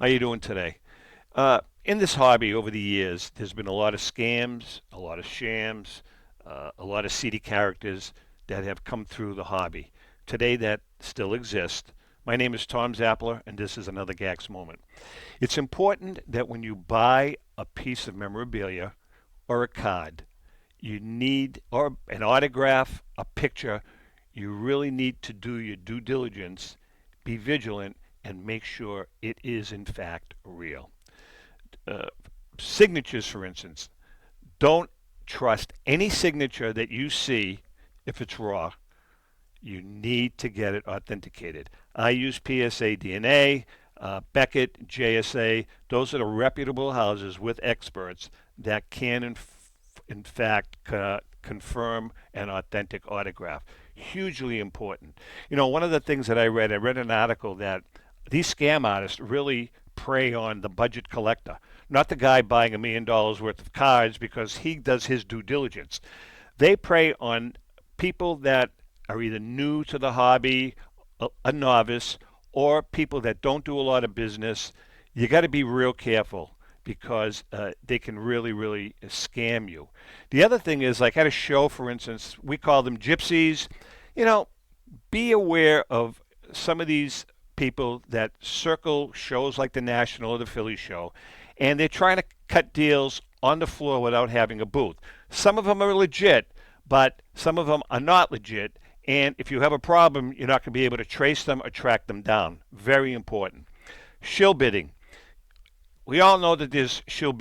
How you doing today? In this hobby over the years, there's been a lot of scams, a lot of shams, a lot of seedy characters that have come through the hobby. Today, that still exists. My name is Tom Zappala, and this is another GACS moment. It's important that when you buy a piece of memorabilia or a card, you need, or an autograph, a picture, you really need to do your due diligence, be vigilant, and make sure it is in fact real. Uh, Signatures, for instance, don't trust any signature that you see if it's raw. You need to get it authenticated. I use PSA DNA, Beckett, JSA. Those are the reputable houses with experts that can, in fact, confirm an authentic autograph. Hugely important. You know, one of the things that I read an article that these scam artists really prey on the budget collector, not the guy buying $1 million worth of cards because he does his due diligence. They prey on people that are either new to the hobby, a novice, or people that don't do a lot of business. You got to be real careful because they can really, really scam you. The other thing is, like at a show, for instance, we call them gypsies. You know, be aware of some of these people that circle shows like the National or the Philly show, and they're trying to cut deals on the floor without having a booth. Some of them are legit, but some of them are not legit. And if you have a problem, you're not going to be able to trace them or track them down. Very important. Shill bidding. We all know that there's shill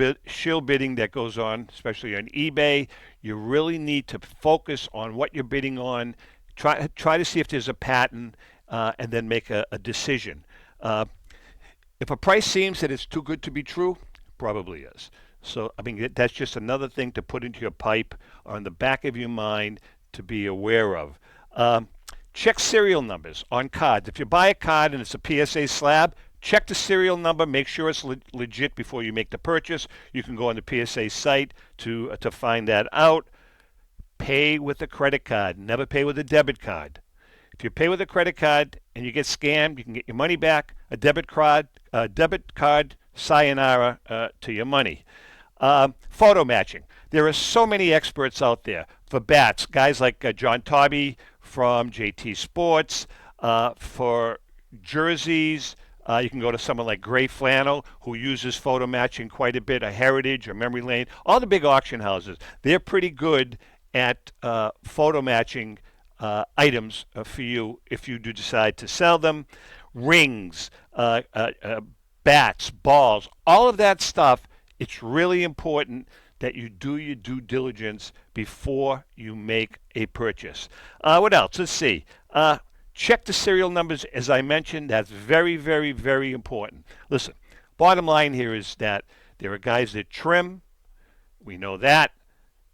bidding that goes on, especially on eBay. You really need to focus on what you're bidding on. Try to see if there's a pattern, and then make a decision. If a price seems that it's too good to be true, probably is. So, I mean, that's just another thing to put into your pipe or in the back of your mind to be aware of. Check serial numbers on cards. If you buy a card and it's a PSA slab, check the serial number. Make sure it's legit before you make the purchase. You can go on the PSA site to find that out. Pay with a credit card. Never pay with a debit card. If you pay with a credit card and you get scammed, you can get your money back. A debit card, sayonara to your money. Photo matching. There are so many experts out there for bats. Guys like John Tobby from JT Sports. For jerseys, you can go to someone like Gray Flannel, who uses photo matching quite a bit, a Heritage or Memory Lane. All the big auction houses, they're pretty good at photo matching items for you if you do decide to sell them. Rings, bats, balls, all of that stuff. It's really important that you do your due diligence before you make a purchase. What else? Let's see. Check the serial numbers, as I mentioned. That's very, very, very important. Listen, bottom line here is that there are guys that trim. We know that.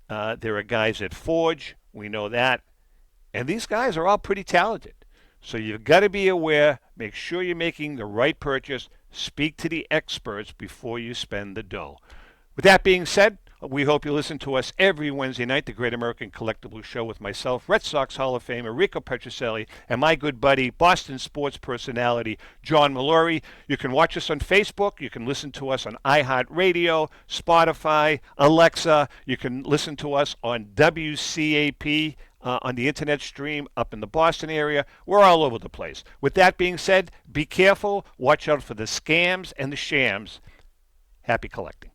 There are guys that forge. We know that. And these guys are all pretty talented. So you've got to be aware. Make sure you're making the right purchase. Speak to the experts before you spend the dough. With that being said, we hope you listen to us every Wednesday night, the Great American Collectibles Show with myself, Red Sox Hall of Famer Rico Petrocelli, and my good buddy, Boston sports personality, John Mallory. You can watch us on Facebook. You can listen to us on iHeartRadio, Spotify, Alexa. You can listen to us on WCAP, on the internet stream up in the Boston area. We're all over the place. With that being said, be careful. Watch out for the scams and the shams. Happy collecting.